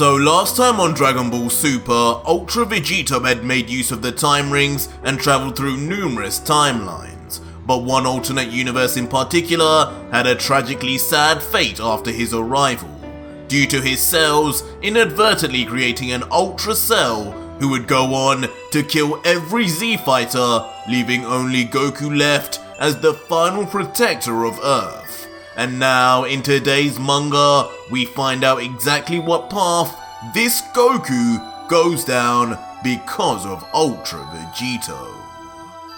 So last time on Dragon Ball Super, Ultra Vegito had made use of the time rings and travelled through numerous timelines, but one alternate universe in particular had a tragically sad fate after his arrival, due to his cells inadvertently creating an Ultra Cell who would go on to kill every Z fighter, leaving only Goku left as the final protector of Earth. And now, in today's manga, we find out exactly what path this Goku goes down because of Ultra Vegito.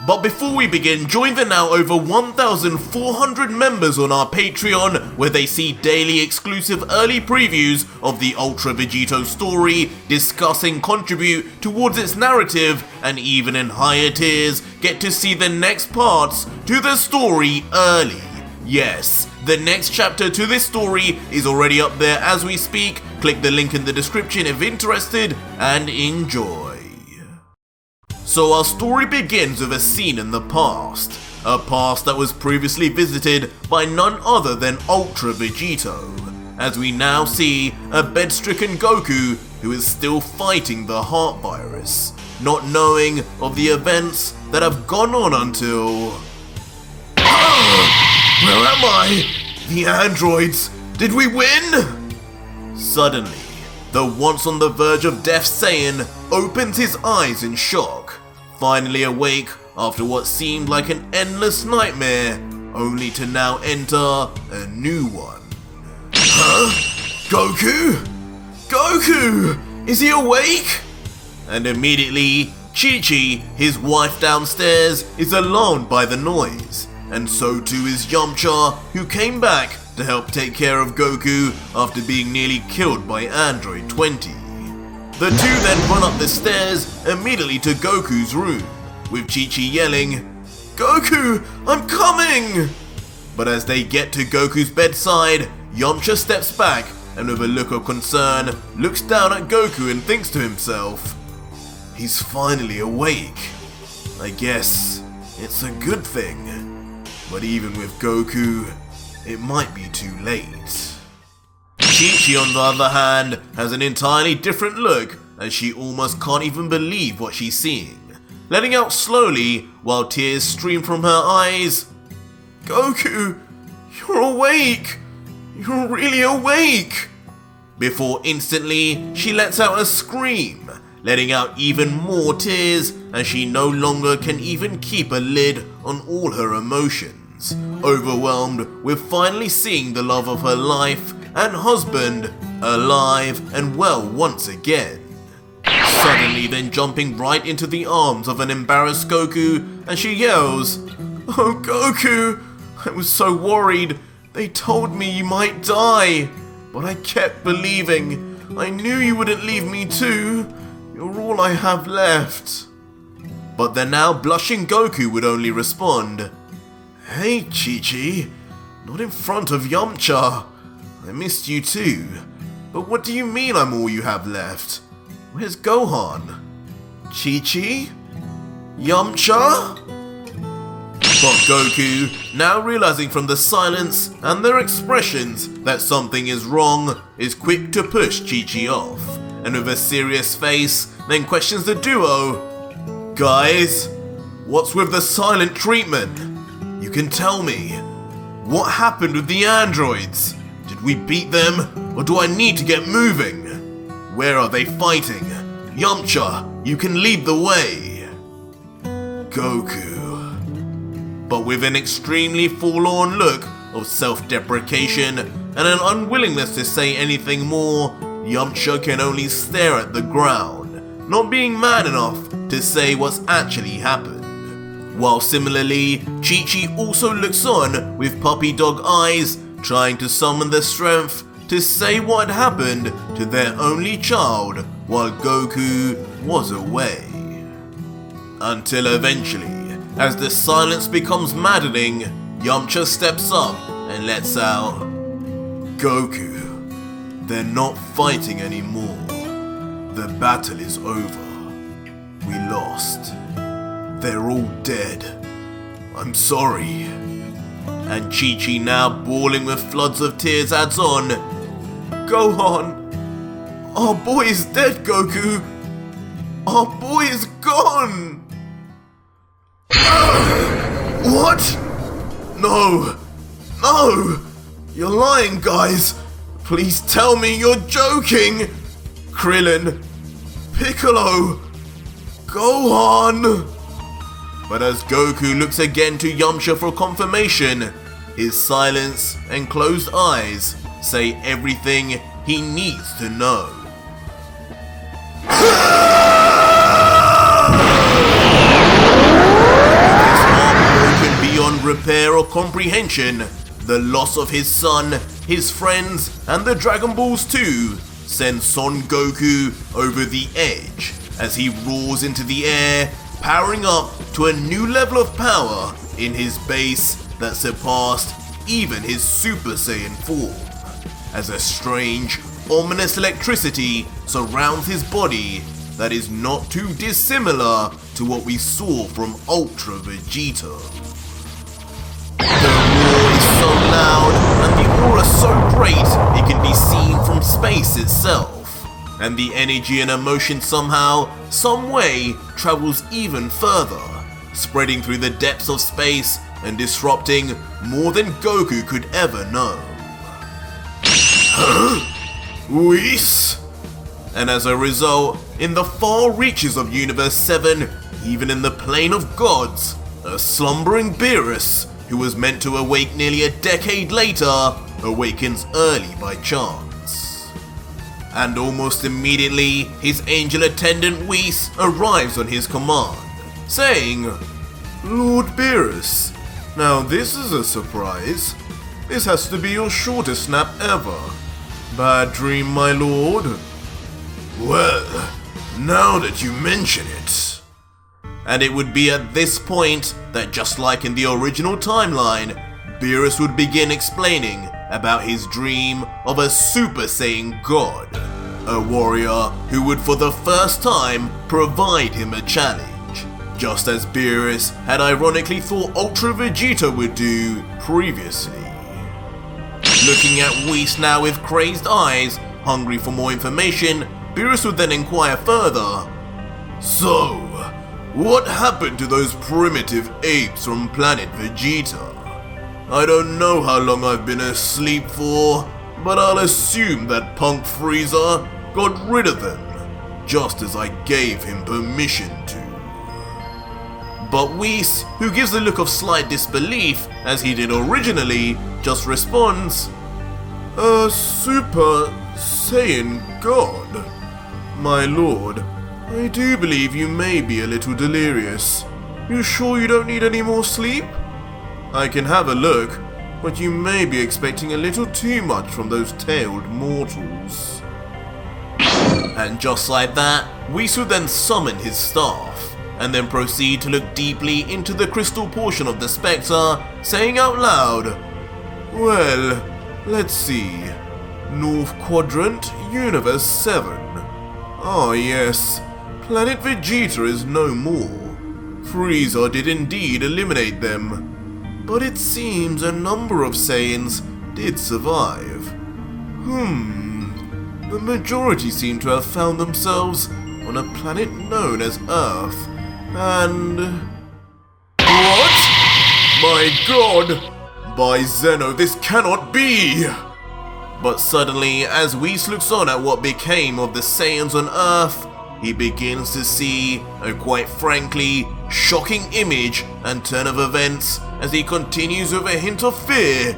But before we begin, join the now over 1,400 members on our Patreon, where they see daily exclusive early previews of the Ultra Vegito story, discuss and contribute towards its narrative, and even in higher tiers, get to see the next parts to the story early. Yes, the next chapter to this story is already up there as we speak. Click the link in the description if interested, and enjoy. So our story begins with a scene in the past. A past that was previously visited by none other than Ultra Vegito, as we now see a bed-stricken Goku who is still fighting the heart virus, not knowing of the events that have gone on until... Where am I? The androids! Did we win? Suddenly, the once on the verge of death Saiyan opens his eyes in shock, finally awake after what seemed like an endless nightmare, only to now enter a new one. Huh? Goku? Goku! Is he awake? And immediately, Chi-Chi, his wife downstairs, is alarmed by the noise. And so too is Yamcha, who came back to help take care of Goku after being nearly killed by Android 20. The two then run up the stairs immediately to Goku's room, with Chi-Chi yelling, "Goku, I'm coming!" But as they get to Goku's bedside, Yamcha steps back and with a look of concern, looks down at Goku and thinks to himself, he's finally awake. I guess it's a good thing. But even with Goku, it might be too late. Chi-Chi, on the other hand, has an entirely different look as she almost can't even believe what she's seeing, letting out slowly while tears stream from her eyes. Goku, you're awake! You're really awake! Before instantly, she lets out a scream, letting out even more tears as she no longer can even keep a lid on all her emotions, overwhelmed with finally seeing the love of her life and husband alive and well once again. Suddenly then jumping right into the arms of an embarrassed Goku as she yells, "Oh Goku, I was so worried. They told me you might die, but I kept believing. I knew you wouldn't leave me too. You're all I have left." But the now blushing Goku would only respond, "Hey Chi-Chi, not in front of Yamcha. I missed you too. But what do you mean I'm all you have left? Where's Gohan? Chi-Chi? Yamcha?" But Goku, now realizing from the silence and their expressions that something is wrong, is quick to push Chi-Chi off, and with a serious face, then questions the duo. "Guys, what's with the silent treatment? You can tell me. What happened with the androids? Did we beat them, or do I need to get moving? Where are they fighting? Yamcha, you can lead the way." Goku. But with an extremely forlorn look of self-deprecation and an unwillingness to say anything more, Yamcha can only stare at the ground, not being man enough to say what's actually happened. While similarly, Chi-Chi also looks on with puppy dog eyes, trying to summon the strength to say what had happened to their only child while Goku was away. Until eventually, as the silence becomes maddening, Yamcha steps up and lets out, "Goku, they're not fighting anymore. The battle is over. We lost. They're all dead. I'm sorry." And Chi-Chi, now bawling with floods of tears, adds on, "Gohan, Our boy is dead, Goku! Our boy is gone! What? No! No! You're lying, guys! Please tell me you're joking! Krillin, Piccolo, Gohan! But as Goku looks again to Yamcha for confirmation, his silence and closed eyes say everything he needs to know. With his heart broken beyond repair or comprehension, the loss of his son, his friends, and the Dragon Balls too sends Son Goku over the edge as he roars into the air, powering up to a new level of power in his base that surpassed even his Super Saiyan form, as a strange, ominous electricity surrounds his body that is not too dissimilar to what we saw from Ultra Vegito. The roar is so loud and the aura so great it can be seen from space itself, and the energy and emotion somehow, some way, travels even further, spreading through the depths of space and disrupting more than Goku could ever know. Whis? And as a result, in the far reaches of Universe 7, even in the plane of gods, a slumbering beerus, who was meant to awake nearly a decade later, awakens early by chance. And almost immediately, his angel attendant Whis arrives on his command, saying, "Lord Beerus, now this is a surprise. This has to be your shortest nap ever. Bad dream, my lord?" "Well, now that you mention it." And it would be at this point that, just like in the original timeline, Beerus would begin explaining about his dream of a Super Saiyan God, a warrior who would for the first time provide him a challenge, just as Beerus had ironically thought Ultra Vegito would do previously. Looking at Whis now with crazed eyes, hungry for more information, Beerus would then inquire further. "So, what happened to those primitive apes from planet Vegeta? I don't know how long I've been asleep for, but I'll assume that punk Frieza got rid of them, just as I gave him permission to." But Whis, who gives a look of slight disbelief, as he did originally, just responds, "A Super Saiyan God? My lord, I do believe you may be a little delirious. You sure you don't need any more sleep? I can have a look, but you may be expecting a little too much from those tailed mortals." And just like that, Whis would then summon his staff, and then proceed to look deeply into the crystal portion of the spectre, saying out loud, "Well, let's see. North Quadrant, Universe 7. Ah yes, planet Vegeta is no more. Frieza did indeed eliminate them. But it seems a number of Saiyans did survive. The majority seem to have found themselves on a planet known as Earth, and... What? My god! By Zeno, this cannot be! But suddenly, as Whis looks on at what became of the Saiyans on Earth, he begins to see a quite frankly shocking image and turn of events as he continues with a hint of fear.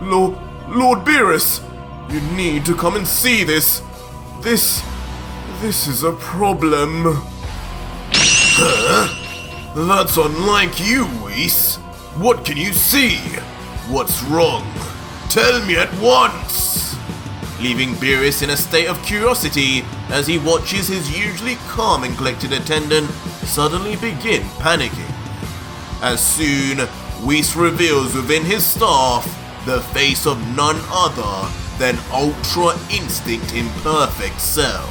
Lord Beerus, you need to come and see this. This is a problem." "Huh? That's unlike you, Whis. What can you see? What's wrong? Tell me at once!" Leaving Beerus in a state of curiosity as he watches his usually calm and collected attendant suddenly begin panicking. As soon, Whis reveals within his staff the face of none other than Ultra Instinct Imperfect Cell,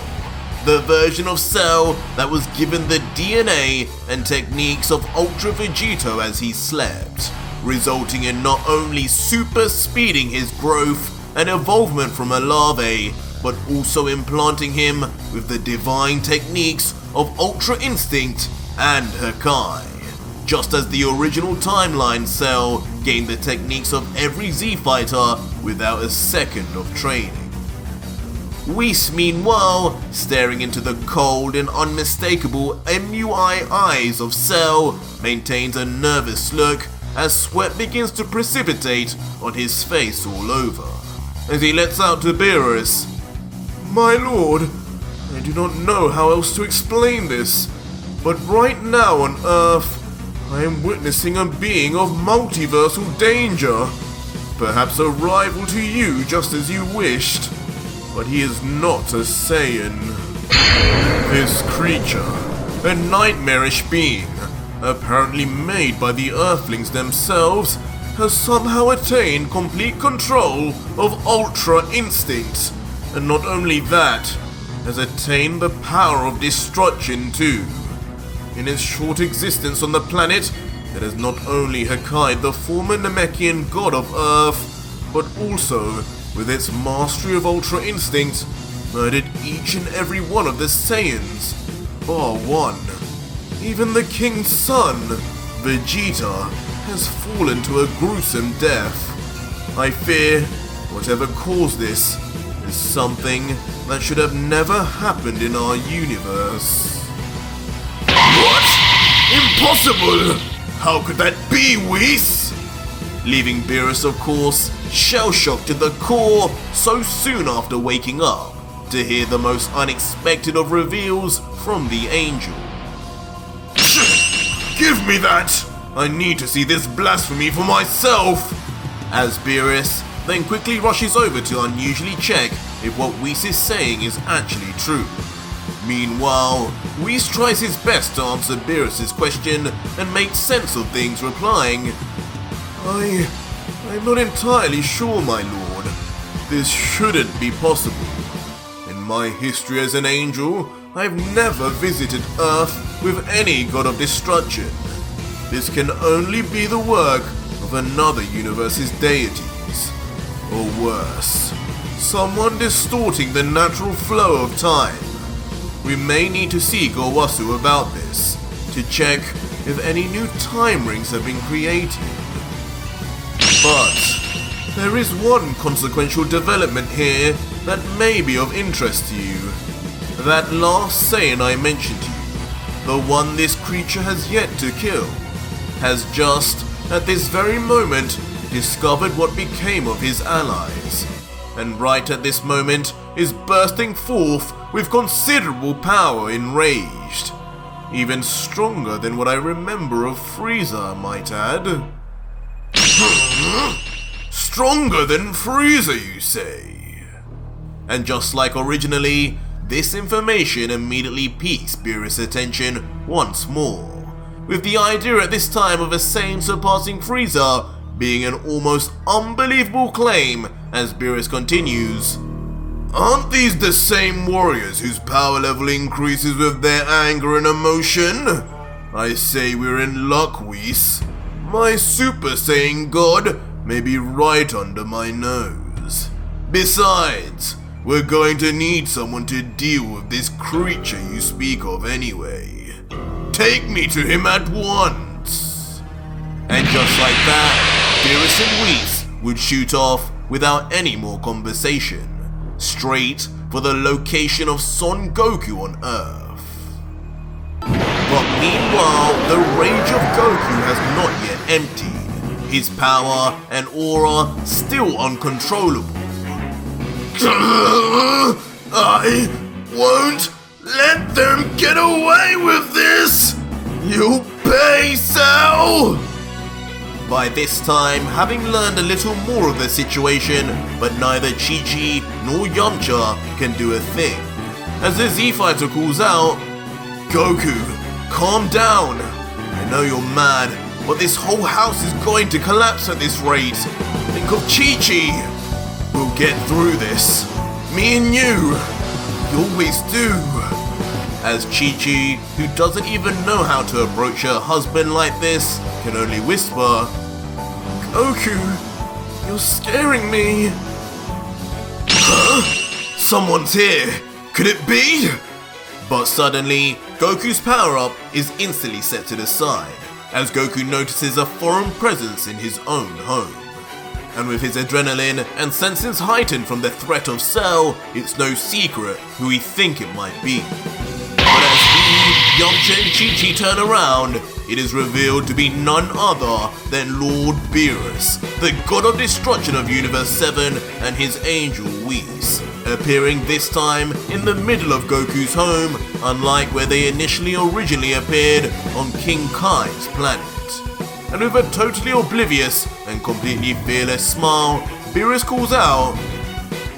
the version of Cell that was given the DNA and techniques of Ultra Vegito as he slept, resulting in not only super speeding his growth and evolvement from a larvae, but also implanting him with the divine techniques of Ultra Instinct and Hakai, just as the original timeline Cell gained the techniques of every Z fighter without a second of training. Whis, meanwhile, staring into the cold and unmistakable MUI eyes of Cell, maintains a nervous look as sweat begins to precipitate on his face all over, as he lets out to Beerus, "My lord, I do not know how else to explain this, but right now on Earth, I am witnessing a being of multiversal danger, perhaps a rival to you just as you wished, but he is not a Saiyan. This creature, a nightmarish being, apparently made by the Earthlings themselves, has somehow attained complete control of Ultra Instinct, and not only that, has attained the power of destruction too. In its short existence on the planet, it has not only Hakai, the former Namekian god of Earth, but also, with its mastery of Ultra Instinct, murdered each and every one of the Saiyans, bar one. Even the king's son, Vegito, has fallen to a gruesome death. I fear whatever caused this is something that should have never happened in our universe." "What? Impossible! How could that be, Whis?" Leaving Beerus, of course, shell-shocked to the core so soon after waking up, to hear the most unexpected of reveals from the angel. "Give me that! I need to see this blasphemy for myself!" As Beerus then quickly rushes over to unusually check if what Whis is saying is actually true. Meanwhile, Whis tries his best to answer Beerus' question and make sense of things, replying, I'm not entirely sure, my lord. This shouldn't be possible. In my history as an angel, I've never visited Earth with any god of destruction. This can only be the work of another universe's deities. Or worse, someone distorting the natural flow of time. We may need to see Gowasu about this, to check if any new time rings have been created. But there is one consequential development here that may be of interest to you. That last Saiyan I mentioned to you, the one this creature has yet to kill, has just, at this very moment, discovered what became of his allies, and right at this moment is bursting forth with considerable power, enraged. Even stronger than what I remember of Frieza, I might add. Stronger than Frieza, you say? And just like originally, this information immediately piques Beerus' attention once more, with the idea at this time of a Saiyan surpassing Frieza being an almost unbelievable claim, as Beerus continues. Aren't these the same warriors whose power level increases with their anger and emotion? I say we're in luck, Whis. My Super Saiyan God may be right under my nose. Besides, we're going to need someone to deal with this creature you speak of anyway. Take me to him at once. And just like that, Beerus and Whis would shoot off without any more conversation, straight for the location of Son Goku on Earth. But meanwhile, the rage of Goku has not yet emptied, his power and aura still uncontrollable. I won't let them get away with this! You'll pay, Cell! By this time, having learned a little more of the situation, but neither Chi-Chi nor Yamcha can do a thing, as the Z-Fighter calls out, Goku, calm down. I know you're mad, but this whole house is going to collapse at this rate. Think of Chi-Chi. We'll get through this. Me and you. We always do. As Chi-Chi, who doesn't even know how to approach her husband like this, can only whisper, Goku, you're scaring me. Huh? Someone's here. Could it be? But suddenly, Goku's power-up is instantly set to the side, as Goku notices a foreign presence in his own home. And with his adrenaline and senses heightened from the threat of Cell, it's no secret who he think it might be. But as he, Yamcha and Chi-Chi turn around, it is revealed to be none other than Lord Beerus, the god of destruction of Universe 7 and his angel Whis, appearing this time in the middle of Goku's home, unlike where they originally appeared on King Kai's planet. And with a totally oblivious and completely fearless smile, Beerus calls out,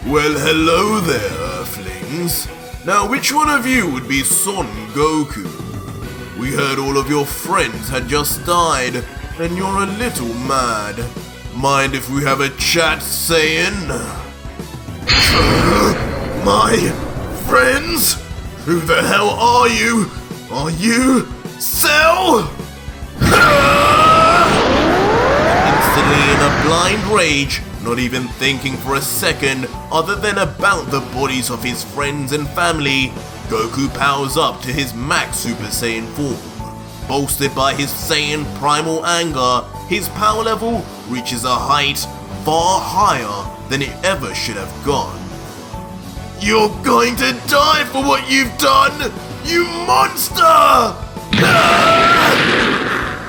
"Well, hello there, Earthlings. Now which one of you would be Son Goku? We heard all of your friends had just died, and you're a little mad. Mind if we have a chat, Saiyan?" My friends? Who the hell are you? Are you Cell? Instantly in a blind rage, not even thinking for a second other than about the bodies of his friends and family, Goku powers up to his max Super Saiyan form. Bolstered by his Saiyan primal anger, his power level reaches a height far higher than it ever should have gone. You're going to die for what you've done, you monster!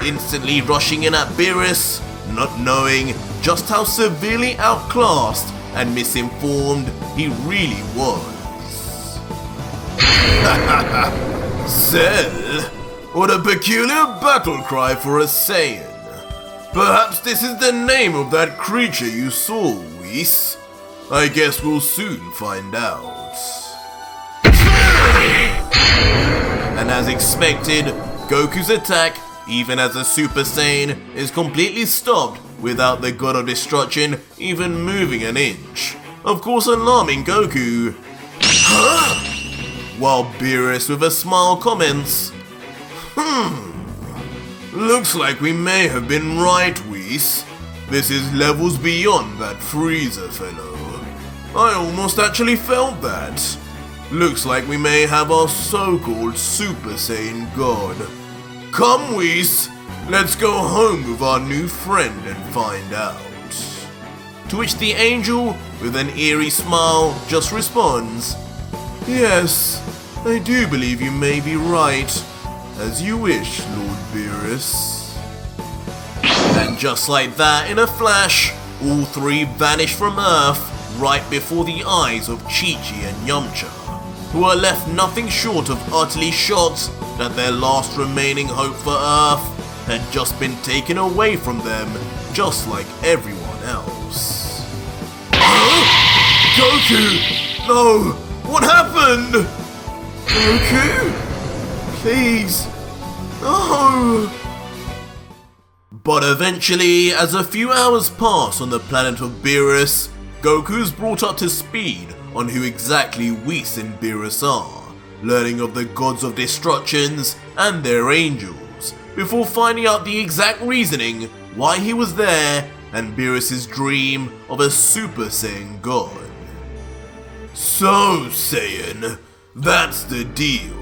Instantly rushing in at Beerus, not knowing just how severely outclassed and misinformed he really was. Cell? What a peculiar battle cry for a Saiyan. Perhaps this is the name of that creature you saw, Whis. I guess we'll soon find out. And as expected, Goku's attack, even as a Super Saiyan, is completely stopped without the God of Destruction even moving an inch. Of course alarming Goku. Huh? While Beerus with a smile comments, looks like we may have been right, Whis. This is levels beyond that Freezer fellow. I almost actually felt that. Looks like we may have our so-called Super Saiyan God. Come, Whis, let's go home with our new friend and find out. To which the angel, with an eerie smile, just responds, "Yes, I do believe you may be right. As you wish, Lord Beerus." And just like that, in a flash, all three vanish from Earth right before the eyes of Chi-Chi and Yamcha, who are left nothing short of utterly shocked that their last remaining hope for Earth had just been taken away from them, just like everyone else. Huh? Goku! No! What happened? Goku? Please. No! But eventually, as a few hours pass on the planet of Beerus, Goku's brought up to speed on who exactly Whis and Beerus are, learning of the gods of destructions and their angels, before finding out the exact reasoning why he was there and Beerus' dream of a Super Saiyan god. So, Saiyan, that's the deal.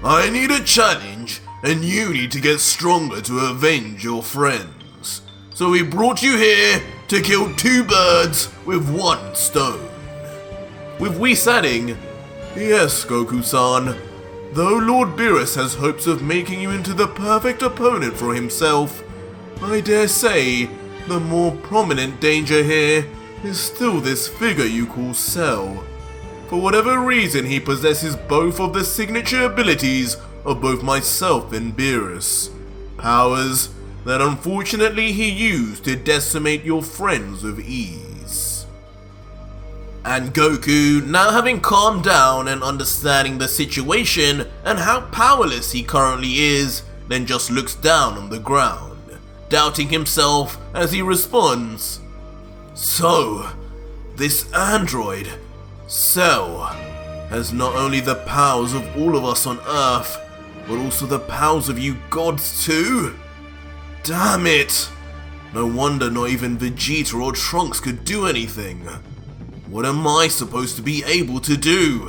I need a challenge, and you need to get stronger to avenge your friends. So we brought you here to kill two birds with one stone. With Whis adding, "Yes, Goku-san, though Lord Beerus has hopes of making you into the perfect opponent for himself, I dare say the more prominent danger here is still this figure you call Cell. For whatever reason, he possesses both of the signature abilities of both myself and Beerus, powers that unfortunately he used to decimate your friends with ease." And Goku, now having calmed down and understanding the situation and how powerless he currently is, then just looks down on the ground, doubting himself as he responds, "So, this android, Cell, has not only the powers of all of us on Earth, but also the powers of you gods too? Damn it! No wonder not even Vegito or Trunks could do anything. What am I supposed to be able to do?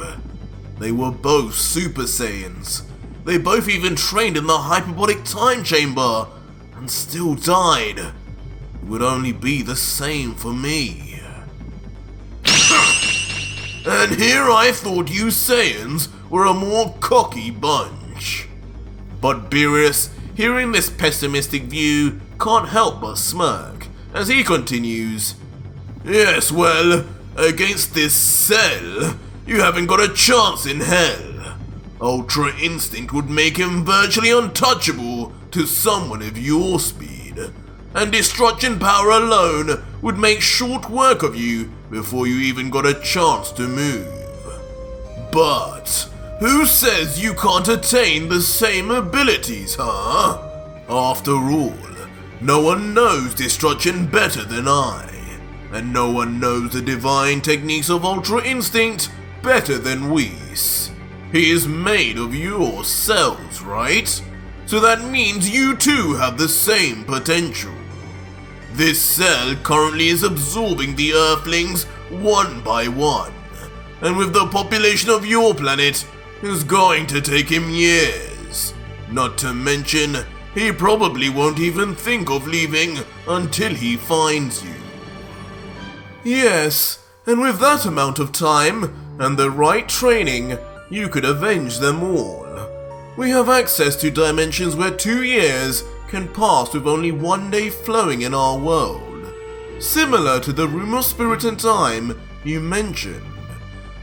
They were both Super Saiyans. They both even trained in the hyperbolic time chamber and still died. It would only be the same for me. And here I thought you Saiyans were a more cocky bunch. But Beerus, hearing this pessimistic view, can't help but smirk as he continues. Yes, well, against this Cell, you haven't got a chance in hell. Ultra Instinct would make him virtually untouchable to someone of your speed, and Destruction Power alone would make short work of you before you even got a chance to move. But who says you can't attain the same abilities, huh? After all, no one knows Destruction better than I, and no one knows the divine techniques of Ultra Instinct better than Whis. He is made of your cells, right? So that means you too have the same potential. This cell currently is absorbing the Earthlings one by one, and with the population of your planet, it's going to take him years. Not to mention, he probably won't even think of leaving until he finds you. Yes, and with that amount of time and the right training, you could avenge them all. We have access to dimensions where 2 years can pass with only 1 day flowing in our world, similar to the room of spirit and time you mentioned.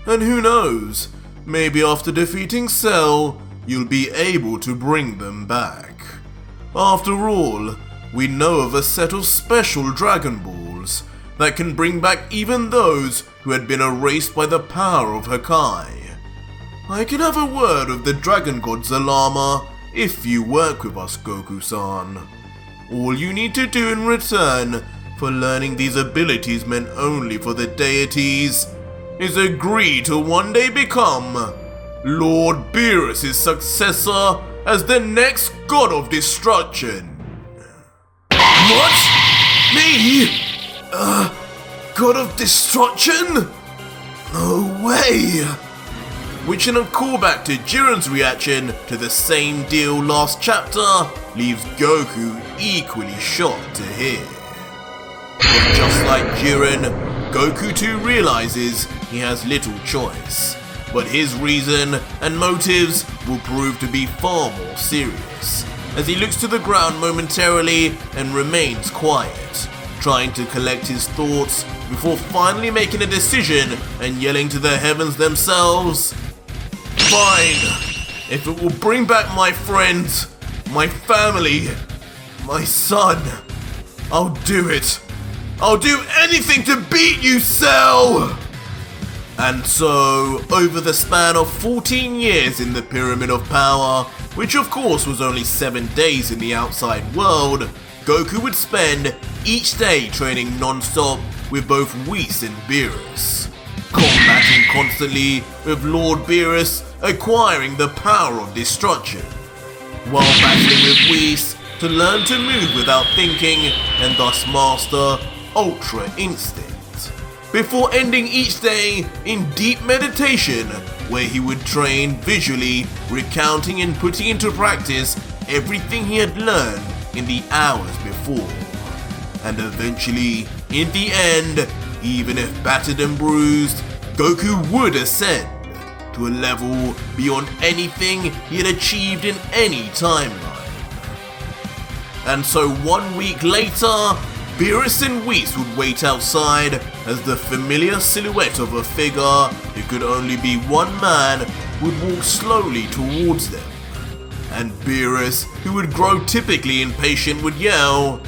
And who knows, maybe after defeating Cell, you'll be able to bring them back. After all, we know of a set of special Dragon Balls that can bring back even those who had been erased by the power of Hakai. I can have a word with the Dragon God Zalama if you work with us, Goku-san. All you need to do in return for learning these abilities meant only for the deities is agree to one day become Lord Beerus' successor as the next God of Destruction. What? Me? God of Destruction? No way! Which in a callback to Jiren's reaction to the same deal last chapter leaves Goku equally shocked to hear. But just like Jiren, Goku too realizes he has little choice, but his reason and motives will prove to be far more serious, as he looks to the ground momentarily and remains quiet, trying to collect his thoughts before finally making a decision and yelling to the heavens themselves, "Fine, if it will bring back my friends, my family, my son, I'll do it. I'll do anything to beat you, Cell!" And so, over the span of 14 years in the Pyramid of Power, which of course was only 7 days in the outside world, Goku would spend each day training non-stop with both Whis and Beerus, combating constantly with Lord Beerus acquiring the power of destruction, while battling with Whis to learn to move without thinking and thus master Ultra Instinct, before ending each day in deep meditation where he would train visually, recounting and putting into practice everything he had learned in the hours before. And eventually, in the end, even if battered and bruised, Goku would ascend to a level beyond anything he had achieved in any timeline. And so 1 week later, Beerus and Whis would wait outside as the familiar silhouette of a figure who could only be one man would walk slowly towards them. And Beerus, who would grow typically impatient, would yell,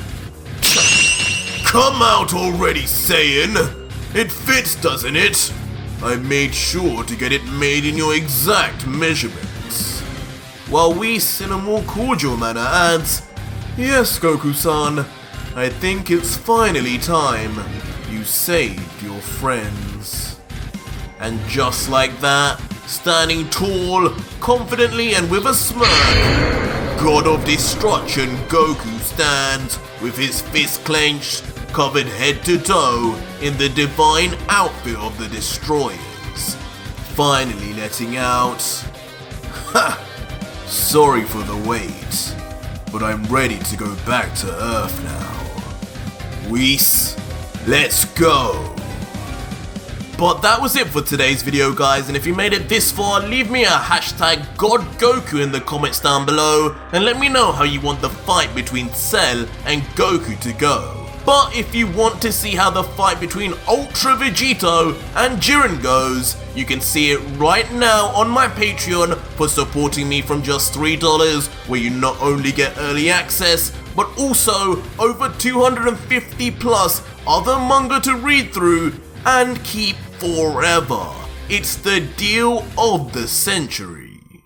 "Come out already, Saiyan! It fits, doesn't it? I made sure to get it made in your exact measurements." While Whis, in a more cordial manner, adds, "Yes, Goku-san, I think it's finally time you saved your friends." And just like that, standing tall, confidently and with a smirk, God of Destruction Goku stands with his fist clenched, covered head to toe in the divine outfit of the destroyers, finally letting out. Ha! Sorry for the wait, but I'm ready to go back to Earth now. Whis, let's go! But that was it for today's video, guys, and if you made it this far, leave me a hashtag GodGoku in the comments down below and let me know how you want the fight between Cell and Goku to go. But if you want to see how the fight between Ultra Vegito and Jiren goes, you can see it right now on my Patreon for supporting me from just $3, where you not only get early access, but also over 250 plus other manga to read through and keep forever. It's the deal of the century.